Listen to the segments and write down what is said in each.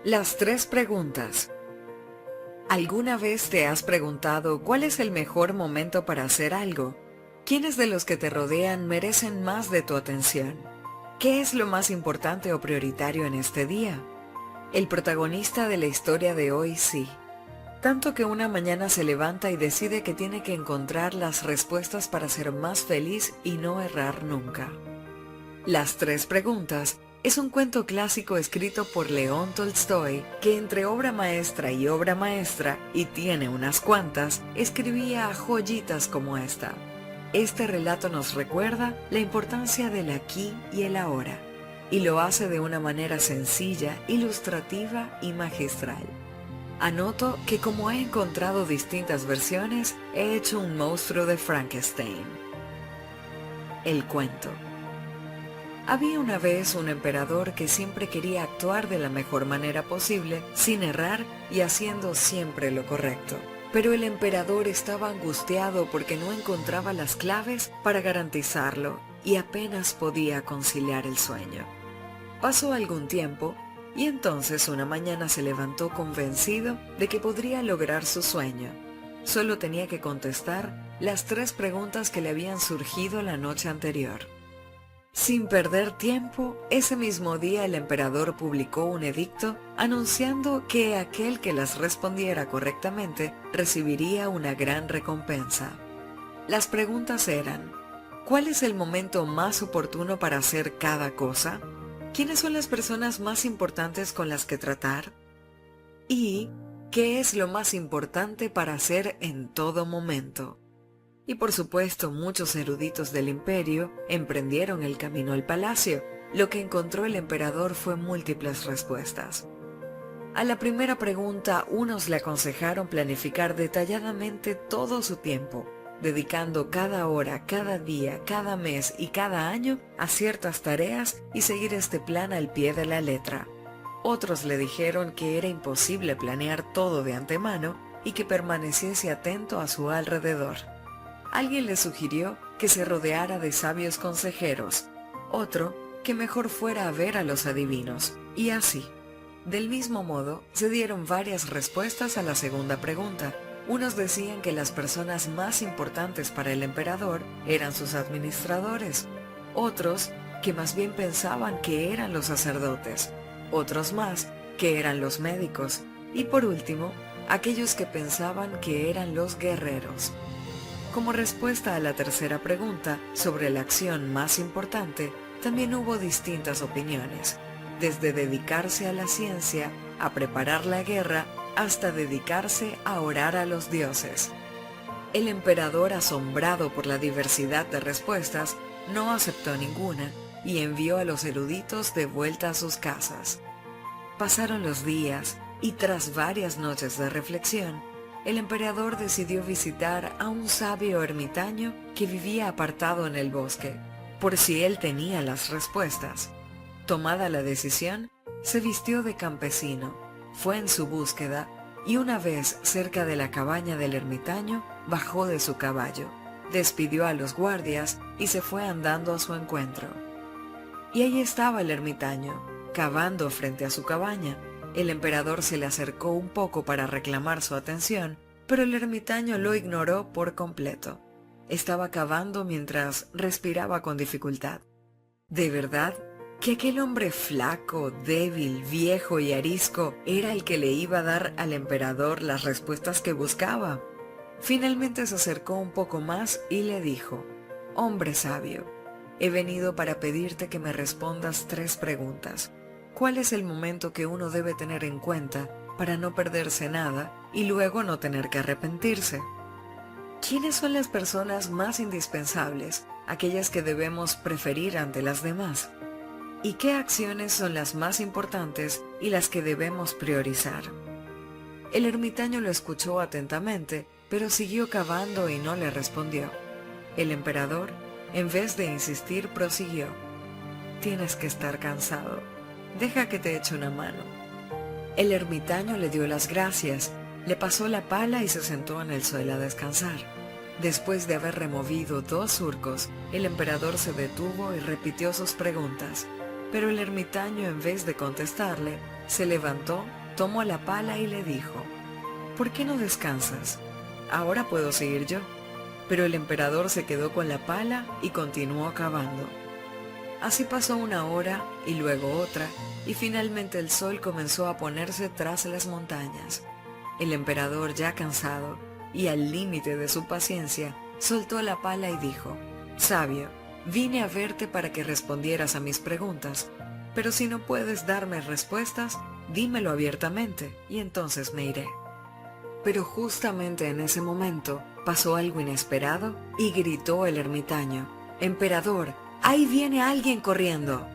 Las tres preguntas. ¿Alguna vez te has preguntado cuál es el mejor momento para hacer algo? ¿Quiénes de los que te rodean merecen más de tu atención? ¿Qué es lo más importante o prioritario en este día? El protagonista de la historia de hoy sí. Tanto que una mañana se levanta y decide que tiene que encontrar las respuestas para ser más feliz y no errar nunca. Las tres preguntas es un cuento clásico escrito por León Tolstoy que entre obra maestra, y tiene unas cuantas, escribía joyitas como esta. Este relato nos recuerda la importancia del aquí y el ahora, y lo hace de una manera sencilla, ilustrativa y magistral. Anoto que como he encontrado distintas versiones, he hecho un monstruo de Frankenstein. El cuento. Había una vez un emperador que siempre quería actuar de la mejor manera posible, sin errar y haciendo siempre lo correcto. Pero el emperador estaba angustiado porque no encontraba las claves para garantizarlo y apenas podía conciliar el sueño. Pasó algún tiempo y entonces una mañana se levantó convencido de que podría lograr su sueño. Solo tenía que contestar las tres preguntas que le habían surgido la noche anterior. Sin perder tiempo, ese mismo día el emperador publicó un edicto anunciando que aquel que las respondiera correctamente recibiría una gran recompensa. Las preguntas eran: ¿cuál es el momento más oportuno para hacer cada cosa? ¿Quiénes son las personas más importantes con las que tratar? ¿Y qué es lo más importante para hacer en todo momento? Y por supuesto, muchos eruditos del imperio emprendieron el camino al palacio. Lo que encontró el emperador fue múltiples respuestas. A la primera pregunta, unos le aconsejaron planificar detalladamente todo su tiempo, dedicando cada hora, cada día, cada mes y cada año a ciertas tareas y seguir este plan al pie de la letra. Otros le dijeron que era imposible planear todo de antemano y que permaneciese atento a su alrededor. Alguien le sugirió que se rodeara de sabios consejeros, otro que mejor fuera a ver a los adivinos, y así. Del mismo modo, se dieron varias respuestas a la segunda pregunta. Unos decían que las personas más importantes para el emperador eran sus administradores, otros que más bien pensaban que eran los sacerdotes, otros más que eran los médicos, y por último, aquellos que pensaban que eran los guerreros. Como respuesta a la tercera pregunta sobre la acción más importante, también hubo distintas opiniones, desde dedicarse a la ciencia, a preparar la guerra, hasta dedicarse a orar a los dioses. El emperador, asombrado por la diversidad de respuestas, no aceptó ninguna y envió a los eruditos de vuelta a sus casas. Pasaron los días y tras varias noches de reflexión, el emperador decidió visitar a un sabio ermitaño que vivía apartado en el bosque, por si él tenía las respuestas. Tomada la decisión, se vistió de campesino, fue en su búsqueda y una vez cerca de la cabaña del ermitaño, bajó de su caballo, despidió a los guardias y se fue andando a su encuentro. Y ahí estaba el ermitaño, cavando frente a su cabaña. El emperador se le acercó un poco para reclamar su atención, pero el ermitaño lo ignoró por completo. Estaba cavando mientras respiraba con dificultad. ¿De verdad que aquel hombre flaco, débil, viejo y arisco era el que le iba a dar al emperador las respuestas que buscaba? Finalmente se acercó un poco más y le dijo: «Hombre sabio, he venido para pedirte que me respondas tres preguntas. ¿Cuál es el momento que uno debe tener en cuenta para no perderse nada y luego no tener que arrepentirse? ¿Quiénes son las personas más indispensables, aquellas que debemos preferir ante las demás? ¿Y qué acciones son las más importantes y las que debemos priorizar?» El ermitaño lo escuchó atentamente, pero siguió cavando y no le respondió. El emperador, en vez de insistir, prosiguió: «Tienes que estar cansado. Deja que te eche una mano». El ermitaño le dio las gracias, le pasó la pala y se sentó en el suelo a descansar. Después de haber removido 2 surcos, el emperador se detuvo y repitió sus preguntas, pero el ermitaño, en vez de contestarle, Se levantó, tomó la pala y le dijo: ¿por qué no descansas? Ahora puedo seguir yo. Pero el emperador se quedó con la pala y continuó cavando. Así pasó una hora y luego otra, y finalmente el sol comenzó a ponerse tras las montañas. El emperador, ya cansado y al límite de su paciencia, soltó la pala y dijo: sabio, vine a verte para que respondieras a mis preguntas, pero si no puedes darme respuestas, dímelo abiertamente y entonces me iré. Pero justamente en ese momento pasó algo inesperado y gritó el ermitaño: «Emperador, ahí viene alguien corriendo».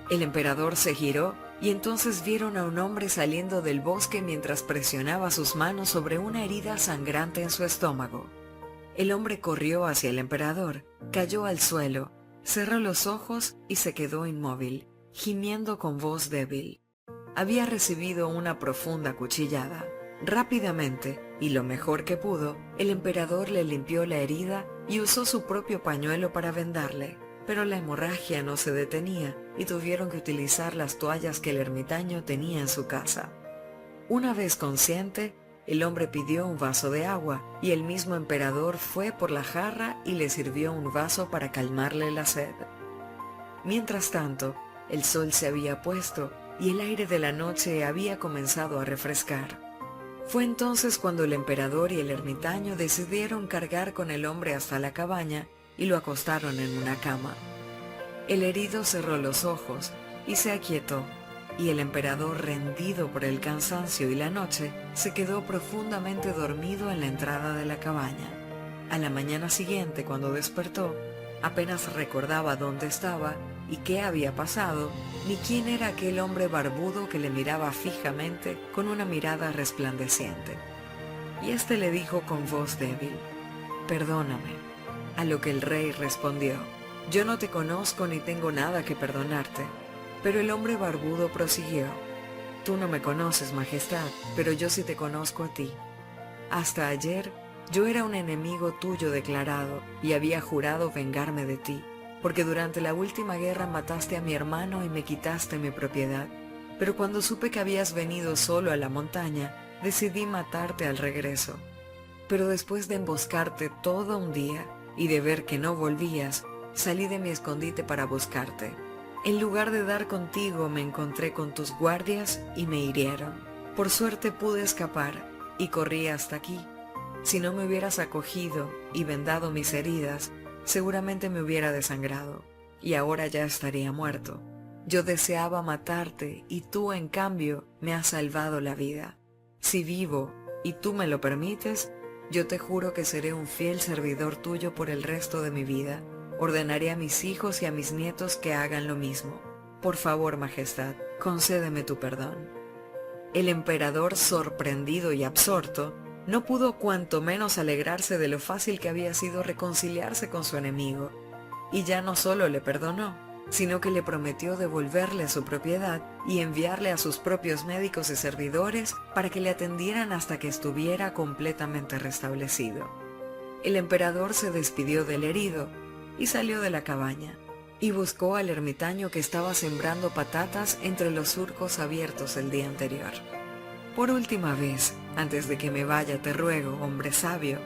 El emperador se giró y entonces vieron a un hombre saliendo del bosque mientras presionaba sus manos sobre una herida sangrante en su estómago. El hombre corrió hacia el emperador, cayó al suelo, cerró los ojos y se quedó inmóvil, gimiendo con voz débil. Había recibido una profunda cuchillada. Rápidamente, y lo mejor que pudo, el emperador le limpió la herida y usó su propio pañuelo para vendarle, pero la hemorragia no se detenía y tuvieron que utilizar las toallas que el ermitaño tenía en su casa. Una vez consciente, el hombre pidió un vaso de agua y el mismo emperador fue por la jarra y le sirvió un vaso para calmarle la sed. Mientras tanto, el sol se había puesto y el aire de la noche había comenzado a refrescar. Fue entonces cuando el emperador y el ermitaño decidieron cargar con el hombre hasta la cabaña y lo acostaron en una cama. El herido cerró los ojos y se aquietó, y el emperador, rendido por el cansancio y la noche, se quedó profundamente dormido en la entrada de la cabaña. A la mañana siguiente, cuando despertó, apenas recordaba dónde estaba y qué había pasado, ni quién era aquel hombre barbudo que le miraba fijamente con una mirada resplandeciente. Y éste le dijo con voz débil: «Perdóname». A lo que el rey respondió: «Yo no te conozco ni tengo nada que perdonarte». Pero el hombre barbudo prosiguió: «Tú no me conoces, Majestad, pero yo sí te conozco a ti. Hasta ayer yo era un enemigo tuyo declarado y había jurado vengarme de ti, porque durante la última guerra mataste a mi hermano y me quitaste mi propiedad. Pero cuando supe que habías venido solo a la montaña, decidí matarte al regreso. Pero después de emboscarte todo un día y de ver que no volvías, salí de mi escondite para buscarte. En lugar de dar contigo, me encontré con tus guardias y me hirieron. Por suerte pude escapar y corrí hasta aquí. Si no me hubieras acogido y vendado mis heridas, seguramente me hubiera desangrado, y ahora ya estaría muerto. Yo deseaba matarte y tú, en cambio, me has salvado la vida. Si vivo y tú me lo permites, yo te juro que seré un fiel servidor tuyo por el resto de mi vida. Ordenaré a mis hijos y a mis nietos que hagan lo mismo. Por favor, Majestad, concédeme tu perdón». El emperador, sorprendido y absorto, no pudo cuanto menos alegrarse de lo fácil que había sido reconciliarse con su enemigo, y ya no solo le perdonó, sino que le prometió devolverle su propiedad y enviarle a sus propios médicos y servidores para que le atendieran hasta que estuviera completamente restablecido. El emperador se despidió del herido y salió de la cabaña, y buscó al ermitaño que estaba sembrando patatas entre los surcos abiertos el día anterior. «Por última vez, antes de que me vaya, te ruego, hombre sabio,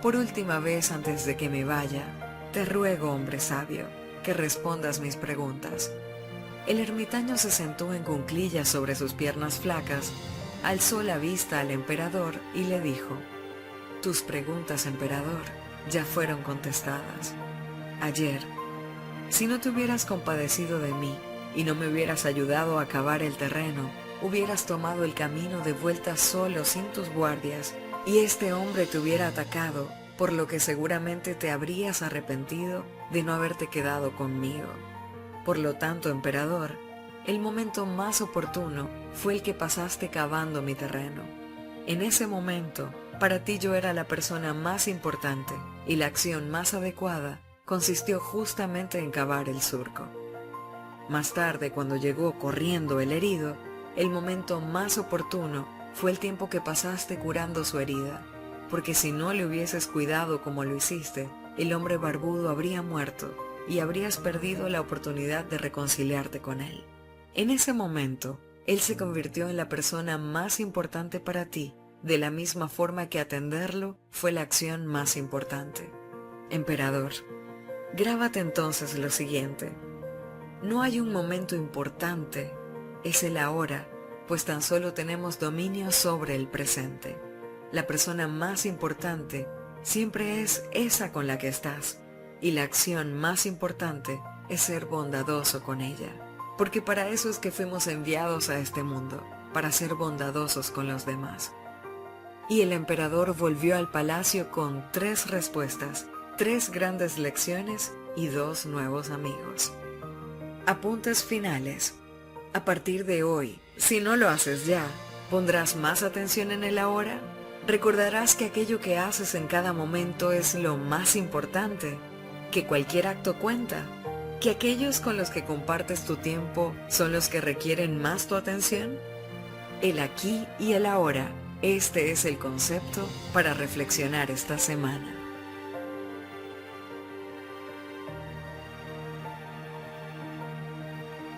por última vez antes de que me vaya, te ruego, hombre sabio, que respondas mis preguntas». El ermitaño se sentó en cuclillas sobre sus piernas flacas, alzó la vista al emperador y le dijo: «Tus preguntas, emperador, ya fueron contestadas. Ayer, si no te hubieras compadecido de mí y no me hubieras ayudado a cavar el terreno, hubieras tomado el camino de vuelta solo sin tus guardias, y este hombre te hubiera atacado, por lo que seguramente te habrías arrepentido de no haberte quedado conmigo. Por lo tanto, emperador, el momento más oportuno fue el que pasaste cavando mi terreno. En ese momento, para ti yo era la persona más importante, y la acción más adecuada consistió justamente en cavar el surco. Más tarde, cuando llegó corriendo el herido, el momento más oportuno fue el tiempo que pasaste curando su herida, porque si no le hubieses cuidado como lo hiciste, el hombre barbudo habría muerto y habrías perdido la oportunidad de reconciliarte con él. En ese momento, Él se convirtió en la persona más importante para ti, de la misma forma que atenderlo fue la acción más importante. Emperador, grábate entonces lo siguiente. No hay un momento importante, es el ahora, pues tan solo tenemos dominio sobre el presente. La persona más importante siempre es esa con la que estás, y la acción más importante es ser bondadoso con ella, porque para eso es que fuimos enviados a este mundo, para ser bondadosos con los demás. Y el emperador volvió al palacio con 3 respuestas, 3 grandes lecciones y 2 nuevos amigos. Apuntes finales. A partir de hoy, si no lo haces ya, ¿pondrás más atención en el ahora? ¿Recordarás que aquello que haces en cada momento es lo más importante? ¿Que cualquier acto cuenta? ¿Que aquellos con los que compartes tu tiempo son los que requieren más tu atención? El aquí y el ahora, este es el concepto para reflexionar esta semana.